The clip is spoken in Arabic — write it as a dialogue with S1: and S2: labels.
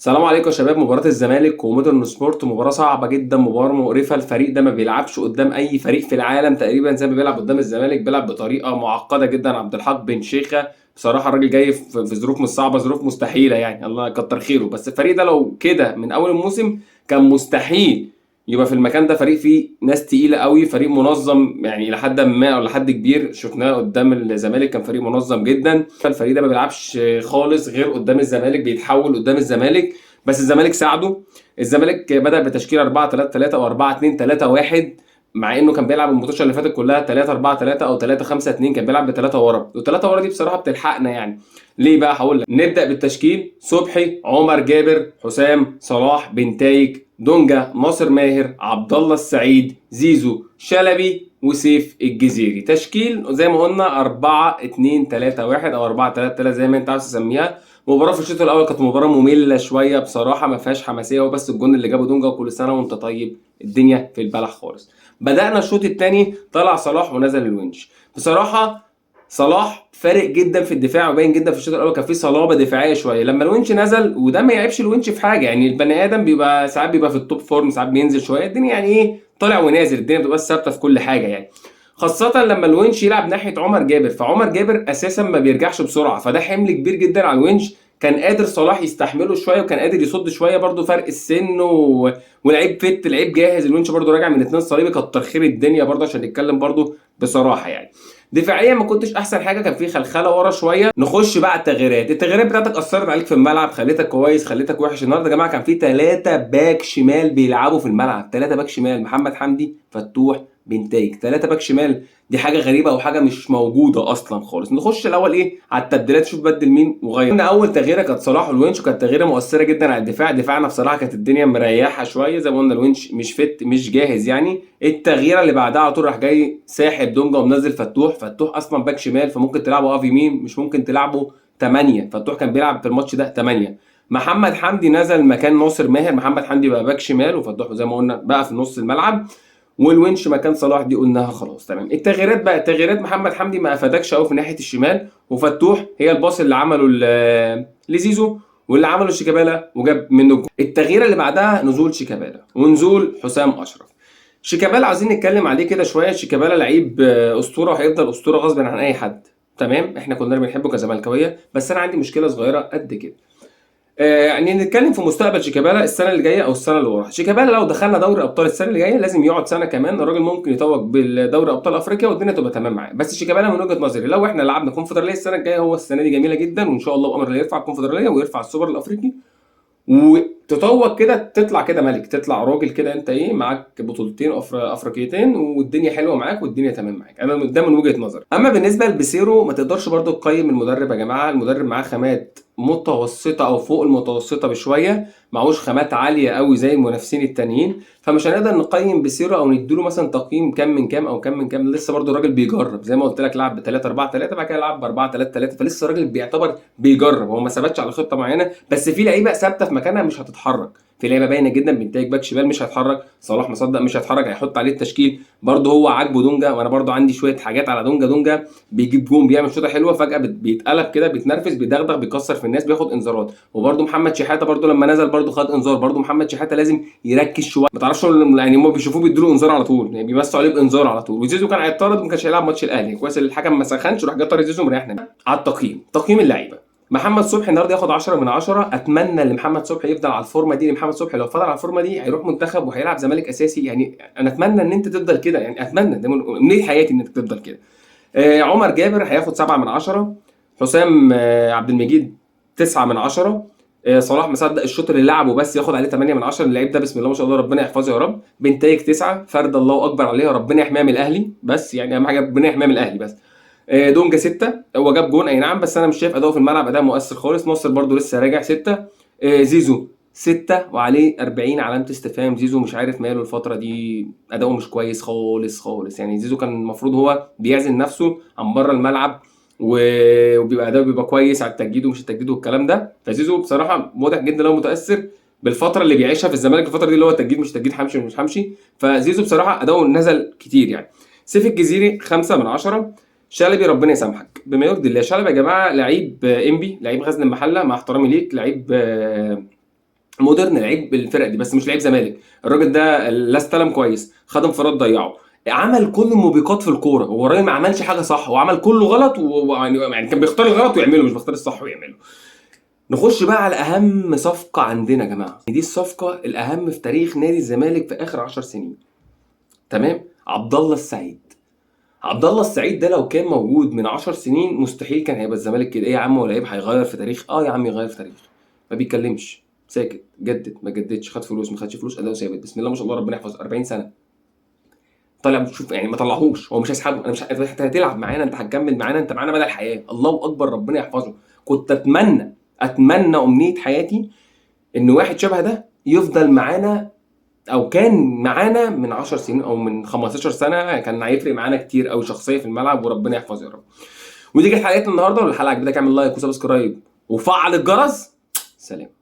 S1: السلام عليكم يا شباب. مباراة الزمالك ومودرن سبورت مباراة صعبة جدا، مباراة مقرفة. الفريق ده ما بيلعبش قدام أي فريق في العالم تقريبا زي ما بيلعب قدام الزمالك، بيلعب بطريقة معقدة جدا. عبد الحق بن شيخة بصراحة الراجل جاي في ظروف مش صعبة، ظروف مستحيلة يعني، الله يكتر خيره. بس الفريق ده لو كده من أول الموسم كان مستحيل يبقى في المكان ده. فريق فيه ناس تقيلة قوي، فريق منظم يعني إلى حد ما أو لحد كبير. شفناه قدام الزمالك كان فريق منظم جدا. الفريق ده ما بيلعبش خالص غير قدام الزمالك، بيتحول قدام الزمالك. بس الزمالك ساعده. الزمالك بدأ بتشكيله 4-3-3 او 4-2-3-1، مع انه كان بيلعب الماتشات اللي فاتت كلها 3-4-3 او 3-5-2. كان بيلعب بثلاثه ورا، والثلاثه ورا دي بصراحه بتلحقنا يعني. ليه بقى؟ هقول لك. نبدأ بالتشكيل: صبحي، عمر جابر، حسام، صلاح، بنتايج، دونجا، ناصر ماهر، عبد الله السعيد، زيزو، شلبي، وسيف الجزيري. تشكيل زي ما قلنا 4-2-3-1 او 4-3-3 زي ما انت عاوز تسميها. مباراة في الشوط الأول كانت مباراة مملة شوية بصراحة، ما فيهاش حماسية، وبس الجون اللي جابه دونجا وكل سنة وأنت طيب. الدنيا في البلح خالص. بدأنا الشوط الثاني، طلع صلاح ونزل الونش. بصراحة صلاح فارق جدا في الدفاع وباين جدا في الشوط الأول، كان فيه صلابة دفاعية شوية لما الونش نزل. وده ما يعيبش الونش في حاجة يعني، البني آدم بيبقى ساعات بيبقى في التوب فورم، ساعات بينزل شوية، الدنيا يعني إيه، طالع ونازل، الدنيا بتبقى ثابتة في كل حاجة يعني. خاصة لما الونش يلعب ناحية عمر جابر، فعمر جابر أساسا ما بيرجعش بسرعة، فده حمل كبير جدا على الونش. كان قادر صلاح يستحمله شويه، وكان قادر يصد شويه برضو، فرق السن ولعيب فت، لعيب جاهز. الونش برضو راجع من 2 صليبي، كتر خير الدنيا برضو عشان نتكلم برضو بصراحه يعني. دفاعيا ما كنتش احسن حاجه، كان في خلخله ورا شويه. نخش بقى التغييرات. التغييرات بتاعتك اثرت عليك في الملعب، خليتك كويس خليتك وحش. النهارده يا جماعه كان في 3 باك شمال بيلعبوا في الملعب، 3 باك شمال: محمد حمدي، فتوح، بنتايج. 3 باك شمال، دي حاجه غريبه او حاجه مش موجوده اصلا خالص. نخش الاول ايه على التبديلات، شوف بدل مين وغير. قلنا اول تغييره كانت صلاح والونش، وكانت تغييره مؤثره جدا على الدفاع. دفاعنا بصراحه كانت الدنيا مريحه شويه، زي ما قلنا الونش مش فت مش جاهز يعني. التغييره اللي بعدها على طول راح جاي ساحب دونجا ومنزل فتوح. فتوح اصلا باك شمال، فممكن تلعبه اوف يمين، مش ممكن تلعبه 8. فتوح كان بيلعب في الماتش ده 8. محمد حمدي نزل مكان ناصر ماهر، محمد حمدي بقى باك شمال، وفتوح زي ما قلنا بقى في نص الملعب. والونش مكان صلاح، دي قلناها خلاص تمام. التغييرات بقى، التغييرات: محمد حمدي ما افادكش قوي في ناحيه الشمال، وفتوح هي الباص اللي عمله لزيزو واللي عمله شيكابالا وجاب منه الجول. التغييره اللي بعدها نزول شيكابالا ونزول حسام اشرف. شيكابالا عاوزين نتكلم عليه كده شويه. شيكابالا لعيب اسطوره، وهيفضل اسطوره غصب عن اي حد. تمام، احنا كنا بنحبه كزملكاويه، بس انا عندي مشكله صغيره قد كده. يعني نتكلم في مستقبل شيكابالا السنه اللي جايه او السنه اللي وراها. شيكابالا لو دخلنا دوري ابطال السنه اللي جايه لازم يقعد سنه كمان. الراجل ممكن يتوج بالدوري ابطال افريقيا والدنيا تبقى تمام معاه. بس شيكابالا من وجهه نظري لو احنا لعبنا كونفدراليه السنه الجايه، هو السنه دي جميله جدا، وان شاء الله بامر الله يرفع الكونفدراليه ويرفع السوبر الافريقي وتتوج كده، تطلع كده ملك، تطلع راجل كده، انت ايه معاك بطولتين افريقيتين والدنيا حلوه معاك والدنيا تمام معاك. انا ده من وجهه نظري. اما بالنسبه لبيسيرو، ما تقدرش برضو تقيم المدرب يا جماعه. المدرب معاه خامات متوسطه او فوق المتوسطه بشويه، معهوش خامات عاليه قوي زي المنافسين التانيين. فمش هنقدر نقيم بيسيرو او نديله مثلا تقييم كام من كام او كام من كام. لسه برضو الراجل بيجرب، زي ما قلت لك لعب ب 3-4-3، بعد كده لعب ب 4-3-3، فلسه الراجل بيعتبر بيجرب. هو ما ثبتش على خطه معينه، بس في لعيبه ثابته في مكانها مش هتتحرك. في لعيبه باينه جدا، بنتايج باك شمال مش هيتحرك، صلاح مصدق مش هيتحرك، هيحط عليه التشكيل برضه. هو عاجبه دونجا، وانا برضه عندي شويه حاجات على دونجا. دونجا بيجيب جون، بيعمل شوطه حلوه، فجاه بيتقلب كده، بيتنرفز، بيدغدغ، بيكسر في الناس، بياخد انذارات. وبرضه محمد شحاته برضه لما نزل برضه خد انذار. برضه محمد شحاته لازم يركز شويه، ما تعرفش يعني هم بيشوفوه بيدوا له انذار على طول يعني، بيمسوا عليه بانذار على طول. وزيزو كان هيطرد وما كانش هيلعب ماتش الاهلي، كويس الحكم ما سخنش وراح جه طارد زيزو مريحنا. على تقييم اللعيبه: محمد صبحي النهارده ياخد 10 من 10. اتمنى ان محمد صبحي يفضل على الفورمه دي، لان محمد صبحي لو فضل على الفورمه دي هيروح منتخب وهيلعب زمالك اساسي يعني. انا اتمنى ان انت تفضل كده يعني، اتمنى، ده من امنيه حياتي انك تفضل كده. عمر جابر هياخد 7 من 10. حسام عبد المجيد 9 من 10. صلاح مصدق الشوط اللي لعبه بس ياخد عليه 8 من 10. اللعيب ده بسم الله ما شاء الله ربنا يحفظه يا رب. بنتايج 9، فرد الله اكبر عليها، ربنا يحميها من الاهلي بس يعني، اهم حاجه ربنا يحميها من الاهلي بس. دونجا 6، هو جاب جون اي نعم، بس انا مش شايف اداؤه في الملعب اداء مؤثر خالص. ناصر برده لسه راجع 6. زيزو 6 وعليه 40 علامه استفهام. زيزو مش عارف ماله الفتره دي، اداؤه مش كويس خالص خالص يعني. زيزو كان المفروض هو بيعزل نفسه عن بره الملعب وبيبقى اداؤه بيبقى كويس على التجديد ومش التجديد والكلام ده. فزيزو بصراحه واضح جدا لو متاثر بالفتره اللي بيعيشها في الزمالك الفتره دي، اللي هو التجديد مش تجديد، همشي مش همشي. فزيزو بصراحه اداؤه نزل كتير يعني. سيف الجزيري 5 من 10. شلبي ربنا يسامحك بما يرضي الله. شلبي يا جماعه لعيب انبي، لعيب غزل المحله، مع احترامي ليك، لعيب مودرن لعيب بالفرق دي بس مش لعيب زمالك. الراجل ده لا استلم كويس، خد انفراد ضيعه، عمل كل الموبقات في الكوره. هو الراجل ما عملش حاجه صح، وعمل كله غلط يعني كان بيختار الغلط ويعمله، مش بيختار الصح ويعمله. نخش بقى على اهم صفقه عندنا يا جماعه، دي الصفقه الاهم في تاريخ نادي الزمالك في اخر 10 سنين. تمام، عبد الله السعيد. عبد الله السعيد ده لو كان موجود من 10 سنين مستحيل كان هيبقى الزمالك كده. ايه يا عم، هو لعيب هيغير في تاريخ؟ اه يا عم يغير في تاريخ. ما بيتكلمش، ساكت، جدد ما جددش، خد فلوس ما خدش فلوس، اداؤه ثابت، بسم الله ما شاء الله ربنا يحفظه، 40 سنه طالع بتشوف يعني. ما طلعهوش، هو مش هيسحبه، انا مش انت هتلعب معانا، انت هتكمل معانا، انت معانا مدى الحياه، الله اكبر ربنا يحفظه. كنت اتمنى امنيه حياتي ان واحد شبه ده يفضل معانا، او كان معانا من 10 سنين او من 15 سنه، كان هيفرق معانا كتير قوي شخصيه في الملعب، وربنا يحفظه يا رب. ودي كانت حلقتنا النهارده. والحلقه كده اعمل لايك وسبسكرايب وفعل الجرس. سلام.